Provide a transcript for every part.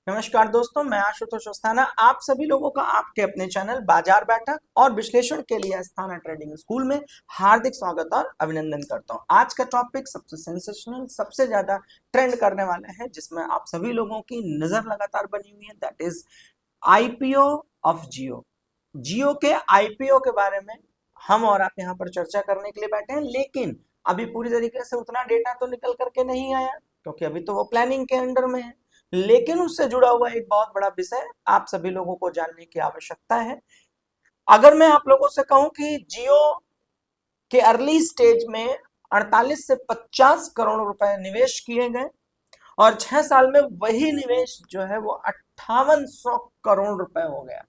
नमस्कार दोस्तों, मैं आशुतोष अस्थाना आप सभी लोगों का आपके अपने चैनल बाजार बैठक और विश्लेषण के लिए अस्थाना ट्रेडिंग स्कूल में हार्दिक स्वागत और अभिनंदन करता हूं। आज का टॉपिक सबसे सेंसेशनल, सबसे ज्यादा ट्रेंड करने वाला है, जिसमें आप सभी लोगों की नजर लगातार बनी हुई है। दैट इज आईपीओ ऑफ जियो। जियो के आईपीओ के बारे में हम और आप यहाँ पर चर्चा करने के लिए बैठे हैं, लेकिन अभी पूरी तरीके से उतना डेटा तो निकल करके नहीं आया, क्योंकि अभी तो वो प्लानिंग के अंडर में है। लेकिन उससे जुड़ा हुआ एक बहुत बड़ा विषय आप सभी लोगों को जानने की आवश्यकता है। अगर मैं आप लोगों से कहूं कि जियो के अर्ली स्टेज में 48 से 50 करोड़ रुपए निवेश किए गए और 6 साल में वही निवेश जो है वो 5800 करोड़ रुपए हो गया,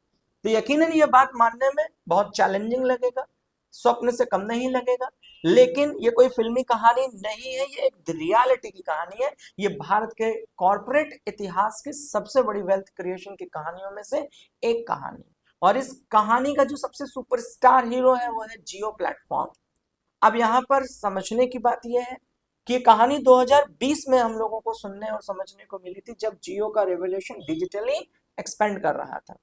तो यकीनन ये बात मानने में बहुत चैलेंजिंग लगेगा, स्वप्न से कम नहीं लगेगा। लेकिन ये कोई फिल्मी कहानी नहीं है, ये एक रियलिटी की कहानी है। ये भारत के कॉर्पोरेट इतिहास की सबसे बड़ी वेल्थ क्रिएशन की कहानियों में से एक कहानी, और इस कहानी का जो सबसे सुपरस्टार हीरो है वो है जियो प्लेटफॉर्म। अब यहाँ पर समझने की बात यह है कि कहानी 2020 में हम लोगों को सुनने और समझने को मिली थी, जब जियो का रेवोल्यूशन डिजिटली एक्सपेंड कर रहा था।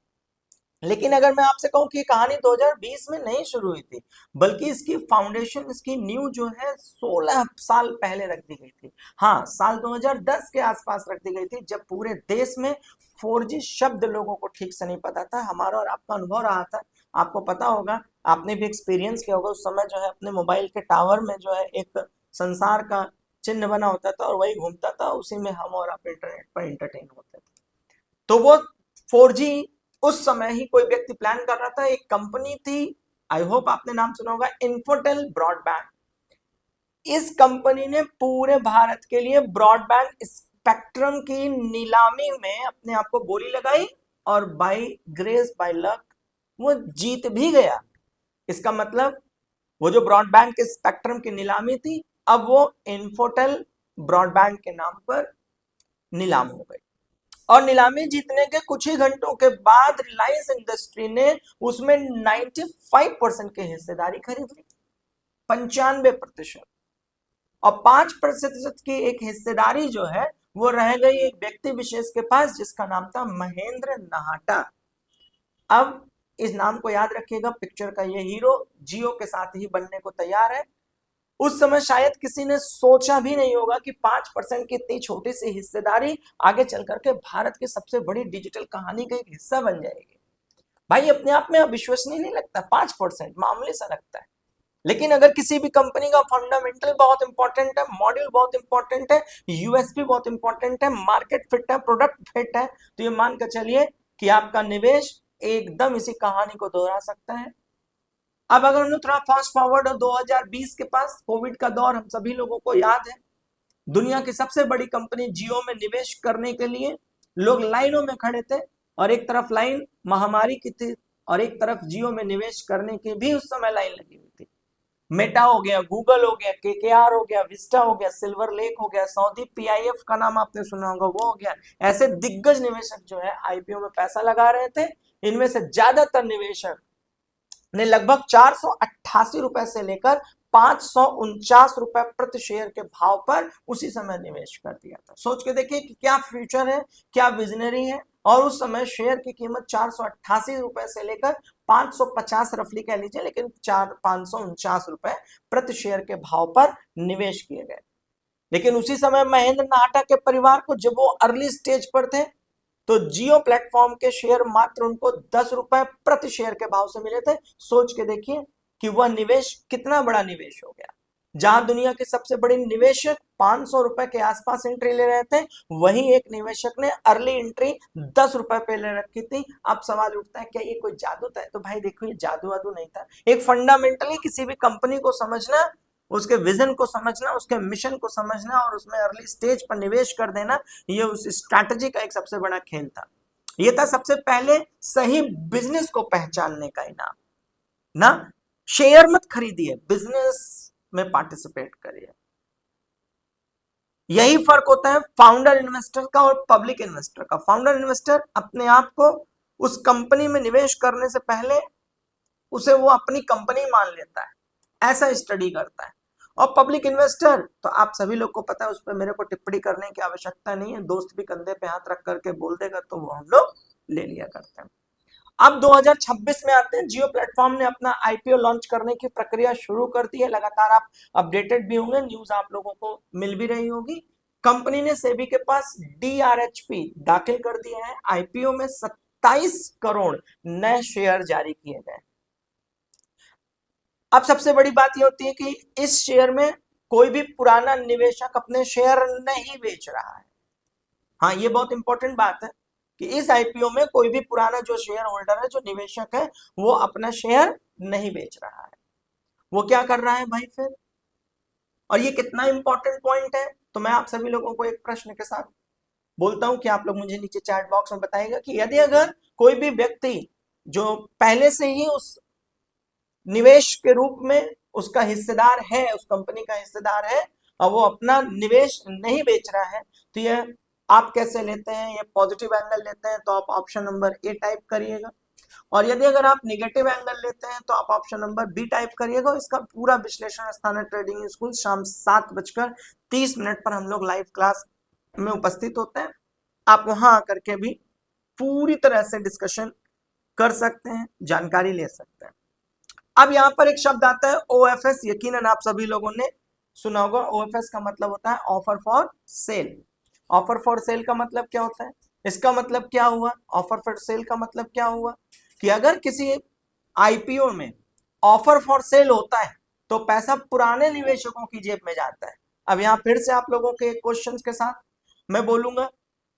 लेकिन अगर मैं आपसे कहूं कि ये कहानी 2020 में नहीं शुरू हुई थी, बल्कि इसकी फाउंडेशन, इसकी नींव जो है 16 साल पहले रख दी गई थी। हाँ, साल 2010 के आसपास रख दी गई थी, जब पूरे देश में 4G शब्द लोगों को ठीक से नहीं पता था। हमारा और आपका अनुभव रहा था, आपको पता होगा, आपने भी एक्सपीरियंस किया होगा। उस समय जो है अपने मोबाइल के टावर में जो है एक संसार का चिन्ह बना होता था और वही घूमता था, उसी में हम और आप इंटरनेट पर एंटरटेन होते थे। तो वो 4G उस समय ही कोई व्यक्ति प्लान कर रहा था। एक कंपनी थी, आई होप आपने नाम सुना होगा, इन्फोटेल ब्रॉडबैंड। इस कंपनी ने पूरे भारत के लिए ब्रॉडबैंड स्पेक्ट्रम की नीलामी में अपने आप को बोली लगाई, और बाय ग्रेस बाय लक वो जीत भी गया। इसका मतलब वो जो ब्रॉडबैंड के स्पेक्ट्रम की नीलामी थी, अब वो इन्फोटेल ब्रॉडबैंड के नाम पर नीलाम हो गई। और नीलामी जीतने के कुछ ही घंटों के बाद रिलायंस इंडस्ट्री ने उसमें 95% की हिस्सेदारी खरीद ली, 95%। और 5% की एक हिस्सेदारी जो है वो रह गई एक व्यक्ति विशेष के पास, जिसका नाम था महेंद्र नाहटा। अब इस नाम को याद रखिएगा, पिक्चर का ये हीरो जियो के साथ ही बनने को तैयार है। उस समय शायद किसी ने सोचा भी नहीं होगा कि 5% की इतनी छोटी सी हिस्सेदारी आगे चल करके भारत की सबसे बड़ी डिजिटल कहानी का एक हिस्सा बन जाएगी। भाई, अपने आप में अविश्वसनीय नहीं लगता? 5% मामूली सा लगता है, लेकिन अगर किसी भी कंपनी का फंडामेंटल बहुत इंपॉर्टेंट है, मॉड्यूल बहुत इंपॉर्टेंट है, यूएसपी बहुत इंपॉर्टेंट है, मार्केट फिट है, प्रोडक्ट फिट है, तो ये मान कर चलिए कि आपका निवेश एकदम इसी कहानी को दोहरा सकता है। अब अगर हम थोड़ा फास्ट फॉरवर्ड हो 2020 के पास, कोविड का दौर हम सभी लोगों को याद है। दुनिया की सबसे बड़ी कंपनी जियो में निवेश करने के लिए लोग लाइनों में खड़े थे, और एक तरफ लाइन महामारी की थी और एक तरफ जियो में निवेश करने की भी उस समय लाइन लगी हुई थी। मेटा हो गया, गूगल हो गया, केकेआर हो गया, विस्टा हो गया, सिल्वर लेक हो गया, सऊदी पीआईएफ का नाम आपने सुना होगा, वो हो गया। ऐसे दिग्गज निवेशक जो है आईपीओ में पैसा लगा रहे थे। इनमें से ज्यादातर निवेशक ने लगभग 488 रुपए से लेकर 549 रुपए प्रति शेयर के भाव पर उसी समय निवेश कर दिया था। सोच के देखिए कि क्या फ्यूचर है, क्या विजनरी है। और उस समय शेयर की कीमत 488 रुपए से लेकर 550 रफली कह लीजिए, लेकिन 549 रुपए प्रति शेयर के भाव पर निवेश किए गए। लेकिन उसी समय महेंद्र नाहटा के परिवार को, जब वो अर्ली स्टेज पर थे, तो जियो प्लेटफॉर्म के शेयर मात्र उनको 10 रुपए प्रति शेयर के भाव से मिले थे। सोच के देखिए कि वह निवेश कितना बड़ा निवेश हो गया। जहां दुनिया के सबसे बड़े निवेशक 500 रुपए के आसपास एंट्री ले रहे थे, वहीं एक निवेशक ने अर्ली एंट्री 10 रुपए पे ले रखी थी। अब सवाल उठता है, क्या ये कोई जादू था? तो भाई देखो, ये जादू वादू नहीं था। एक फंडामेंटली किसी भी कंपनी को समझना, उसके विजन को समझना, उसके मिशन को समझना और उसमें अर्ली स्टेज पर निवेश कर देना, ये उस स्ट्रैटेजी का एक सबसे बड़ा खेल था। ये था सबसे पहले सही बिजनेस को पहचानने का इनाम। ना शेयर मत खरीदिए, बिजनेस में पार्टिसिपेट करिए। यही फर्क होता है फाउंडर इन्वेस्टर का और पब्लिक इन्वेस्टर का। फाउंडर इन्वेस्टर अपने आप को उस कंपनी में निवेश करने से पहले उसे वो अपनी कंपनी मान लेता है, ऐसा स्टडी करता है। और पब्लिक इन्वेस्टर तो आप सभी लोग को पता है, उस पर मेरे को टिप्पणी करने की आवश्यकता नहीं है, दोस्त भी कंधे पे हाथ रख करके बोल देगा तो वो हम लोग ले लिया करते हैं। अब 2026 में आते हैं, जियो प्लेटफॉर्म ने अपना आईपीओ लॉन्च करने की प्रक्रिया शुरू कर दी है। लगातार आप अपडेटेड भी होंगे, न्यूज आप लोगों को मिल भी रही होगी। कंपनी ने सेबी के पास डीआरएचपी दाखिल कर दिया है। आईपीओ में 27 करोड़ नए शेयर जारी किए गए। अब सबसे बड़ी बात यह होती है कि इस शेयर में कोई भी पुराना निवेशक अपने शेयर नहीं बेच रहा है। हाँ, ये बहुत इंपॉर्टेंट बात है कि इस आईपीओ में कोई भी पुराना जो शेयर होल्डर है, जो निवेशक है, वो अपना शेयर नहीं बेच रहा है। वो क्या कर रहा है भाई फिर? और ये कितना इंपॉर्टेंट पॉइंट है, तो मैं आप सभी लोगों को एक प्रश्न के साथ बोलता हूं कि आप लोग मुझे नीचे चैट बॉक्स में बताइएगा कि यदि अगर कोई भी व्यक्ति जो पहले से ही उस निवेश के रूप में उसका हिस्सेदार है, उस कंपनी का हिस्सेदार है, और वो अपना निवेश नहीं बेच रहा है, तो ये आप कैसे लेते हैं? ये पॉजिटिव एंगल लेते हैं तो आप ऑप्शन नंबर ए टाइप करिएगा, और यदि अगर आप निगेटिव एंगल लेते हैं तो आप ऑप्शन नंबर बी टाइप करिएगा। इसका पूरा विश्लेषण स्थाना ट्रेडिंग स्कूल शाम 7:30 पर हम लोग लाइव क्लास में उपस्थित होते हैं। आप वहां आकर के भी पूरी तरह से डिस्कशन कर सकते हैं, जानकारी ले सकते हैं। अब यहां पर एक शब्द आता है ओएफएस, यकीनन आप सभी लोगों ने सुना होगा। ओएफएस का मतलब होता है offer for sale. Offer for sale का मतलब क्या होता है? इसका मतलब क्या हुआ? ऑफर फॉर सेल का मतलब क्या हुआ कि अगर किसी आईपीओ में ऑफर फॉर सेल होता है तो पैसा पुराने निवेशकों की जेब में जाता है। अब यहां फिर से आप लोगों के क्वेश्चन के साथ मैं बोलूंगा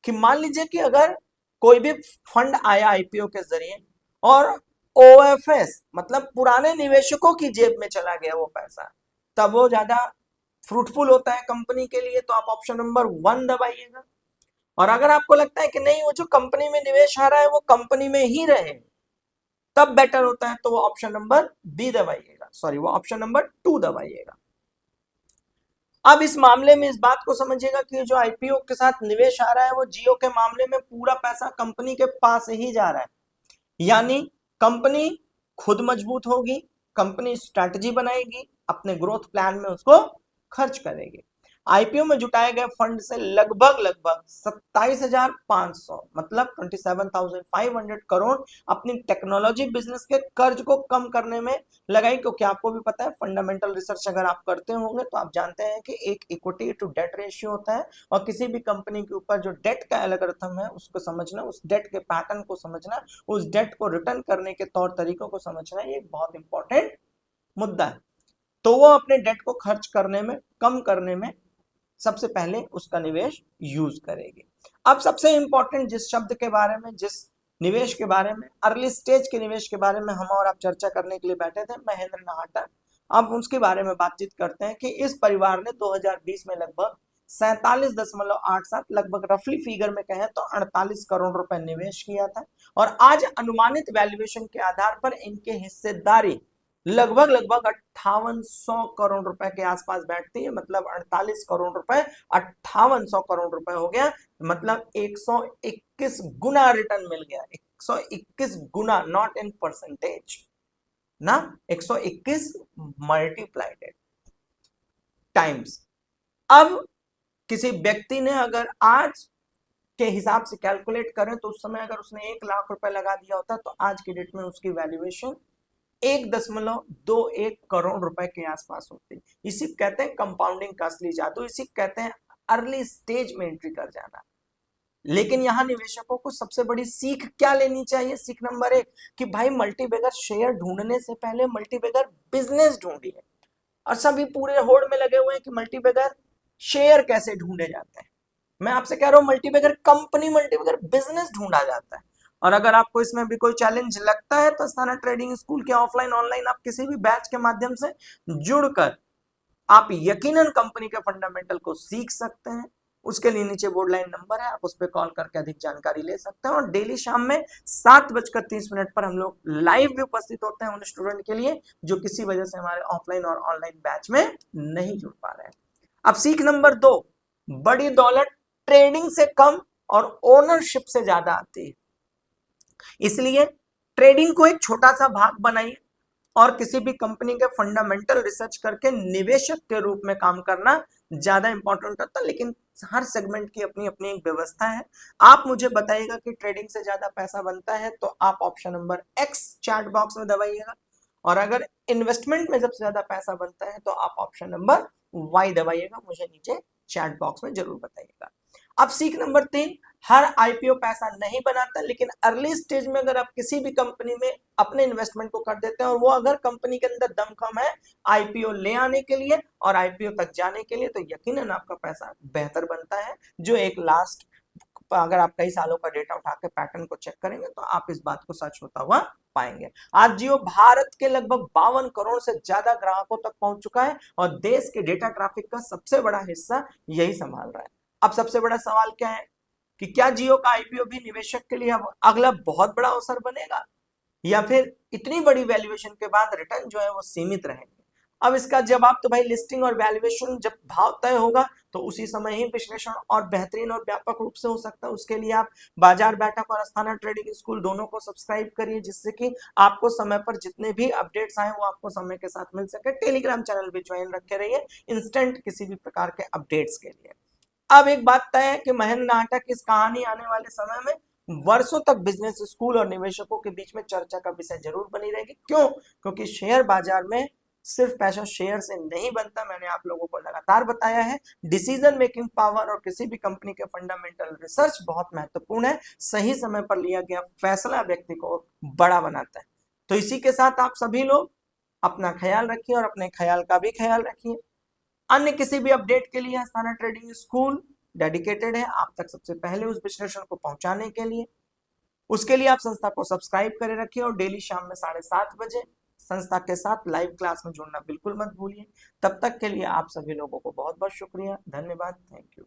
कि मान लीजिए कि अगर कोई भी फंड आया आईपीओ के जरिए और ओएफएस मतलब पुराने निवेशकों की जेब में चला गया वो पैसा, तब वो ज्यादा फ्रूटफुल होता है कंपनी के लिए, तो आप ऑप्शन नंबर 1 दबाइएगा। और अगर आपको लगता है कि नहीं, वो जो कंपनी में निवेश आ रहा है वो कंपनी में ही रहे, तब बेटर होता है, तो वो ऑप्शन नंबर बी दबाइएगा, सॉरी वो ऑप्शन नंबर 2 दबाइएगा। अब इस मामले में इस बात को समझिएगा कि जो आईपीओ के साथ निवेश आ रहा है वो जियो के मामले में पूरा पैसा कंपनी के पास ही जा रहा है, यानी कंपनी खुद मजबूत होगी, कंपनी स्ट्रैटेजी बनाएगी, अपने ग्रोथ प्लान में उसको खर्च करेगी। आईपीओ में जुटाए गए फंड से लगभग 27,500 मतलब 27,500 करोड़ अपनी टेक्नोलॉजी बिजनेस के कर्ज को कम करने में लगाई, क्योंकि आपको भी पता है फंडामेंटल रिसर्च अगर आप करते होंगे तो आप जानते हैं कि एक इक्विटी टू डेट रेशियो होता है, और किसी भी कंपनी के ऊपर जो डेट का एल्गोरिथम है उसको समझना, उस डेट के पैटर्न को समझना, उस डेट को रिटर्न करने के तौर तरीकों को समझना, ये एक बहुत इंपॉर्टेंट मुद्दा है। तो वो अपने डेट को खर्च करने में, कम करने में सबसे पहले उसका निवेश यूज करेगी। अब सबसे इंपॉर्टेंट जिस शब्द के बारे में, जिस निवेश के बारे में, अर्ली स्टेज के निवेश के बारे में हम और आप चर्चा करने के लिए बैठे थे, महेंद्र नाहटा, अब उसके बारे में बातचीत करते हैं कि इस परिवार ने 2020 में लगभग 47.87 लगभग रफली फिगर में कहें तो 48 करोड़ रुपए निवेश किया था, और आज अनुमानित वैल्यूएशन के आधार पर इनके हिस्सेदारी लगभग 5800 करोड़ रुपए के आसपास बैठती है। मतलब 48 करोड़ रुपए 5800 करोड़ रुपए हो गया, मतलब 121 गुना रिटर्न मिल गया। 121 गुना, नॉट इन परसेंटेज ना, 121 मल्टीप्लाइड टाइम्स। अब किसी व्यक्ति ने अगर आज के हिसाब से कैलकुलेट करें तो उस समय अगर उसने 1 लाख रुपए लगा दिया होता तो आज की डेट में उसकी वैल्यूएशन 1.21 करोड़ रुपए के आसपास होती। इसी कहते हैं कंपाउंडिंग का असली जादू, इसी कहते हैं अर्ली स्टेज में एंट्री कर जाना। लेकिन यहां निवेशकों को सबसे बड़ी सीख क्या लेनी चाहिए? सीख नंबर 1 कि भाई मल्टीबैगर शेयर ढूंढने से पहले मल्टीबैगर बिजनेस ढूंढिए। और सभी पूरे होड़ में लगे हुए हैं कि मल्टीबैगर शेयर कैसे ढूंढे जाते हैं। मैं आपसे कह रहा हूं मल्टीबैगर कंपनी, मल्टीबैगर बिजनेस ढूंढा जाता है। और अगर आपको इसमें भी कोई चैलेंज लगता है तो स्थाना ट्रेडिंग स्कूल के ऑफलाइन ऑनलाइन आप किसी भी बैच के माध्यम से जुड़कर आप यकीनन कंपनी के फंडामेंटल को सीख सकते हैं। उसके लिए नीचे बोर्ड लाइन नंबर है, आप उस पर कॉल करके अधिक जानकारी ले सकते हैं। और डेली शाम में 7:30 पर हम लोग लाइव भी उपस्थित होते हैं उन स्टूडेंट के लिए जो किसी वजह से हमारे ऑफलाइन और ऑनलाइन बैच में नहीं जुड़ पा रहे हैं। अब सीख नंबर 2, बड़ी दौलत ट्रेडिंग से कम और ओनरशिप से ज्यादा आती है। इसलिए ट्रेडिंग को एक छोटा सा भाग बनाइए, और किसी भी कंपनी के फंडामेंटल रिसर्च करके निवेशक के रूप में काम करना ज्यादा इंपॉर्टेंट होता है, लेकिन हर सेगमेंट की अपनी अपनी एक व्यवस्था है। आप मुझे बताइएगा कि ट्रेडिंग से ज्यादा पैसा बनता है तो आप option number x chat box में दबाइएगा, और अगर इन्वेस्टमेंट में सबसे ज्यादा पैसा बनता है तो आप ऑप्शन नंबर वाई दबाइएगा, मुझे नीचे चैट बॉक्स में जरूर बताइएगा। अब सीख नंबर 3, हर आईपीओ पैसा नहीं बनाता, लेकिन अर्ली स्टेज में अगर आप किसी भी कंपनी में अपने इन्वेस्टमेंट को कर देते हैं और वो अगर कंपनी के अंदर दमखम है आईपीओ ले आने के लिए और आईपीओ तक जाने के लिए, तो यकीनन आपका पैसा बेहतर बनता है। जो एक लास्ट, अगर आप कई सालों का डेटा उठा के पैटर्न को चेक करेंगे तो आप इस बात को सच होता हुआ पाएंगे। आज जियो भारत के लगभग 52 करोड़ से ज्यादा ग्राहकों तक पहुंच चुका है और देश के डेटा ट्रैफिक का सबसे बड़ा हिस्सा यही संभाल रहा है। अब सबसे बड़ा सवाल क्या है कि क्या जियो का आईपीओ भी निवेशक के लिए अब अगला बहुत बड़ा अवसर बनेगा, या फिर इतनी बड़ी वैल्यूएशन के बाद रिटर्न जो है वो सीमित रहेंगे। अब इसका जवाब तो भाई लिस्टिंग और वैल्यूएशन जब भाव तय होगा तो उसी समय ही विश्लेषण और बेहतरीन और व्यापक रूप से हो सकता है। उसके लिए आप बाजार बैठक और अस्थाना ट्रेडिंग स्कूल दोनों को सब्सक्राइब करिए, जिससे कि आपको समय पर जितने भी अपडेट्स आए वो आपको समय के साथ मिल सके। टेलीग्राम चैनल भी ज्वाइन रखे रहिए इंस्टेंट किसी भी प्रकार के अपडेट्स के लिए। अब एक बात तय है कि महेंद्र नाहटा की इस कहानी आने वाले समय में वर्षों तक बिजनेस स्कूल और निवेशकों के बीच में चर्चा का विषय जरूर बनी रहेगी। क्यों? क्योंकि शेयर बाजार में सिर्फ पैसा शेयर से नहीं बनता, मैंने आप लोगों को लगातार बताया है। डिसीजन मेकिंग पावर और किसी भी कंपनी के फंडामेंटल रिसर्च बहुत महत्वपूर्ण है। सही समय पर लिया गया फैसला व्यक्ति को बड़ा बनाता है। तो इसी के साथ आप सभी लोग अपना ख्याल रखिए और अपने ख्याल का भी ख्याल रखिए। अन्य किसी भी अपडेट के लिए अस्थाना ट्रेडिंग स्कूल डेडिकेटेड है आप तक सबसे पहले उस विश्लेषण को पहुंचाने के लिए। उसके लिए आप संस्था को सब्सक्राइब करे रखिए और डेली शाम में 7:30 बजे संस्था के साथ लाइव क्लास में जुड़ना बिल्कुल मत भूलिए। तब तक के लिए आप सभी लोगों को बहुत बहुत शुक्रिया, धन्यवाद, थैंक यू।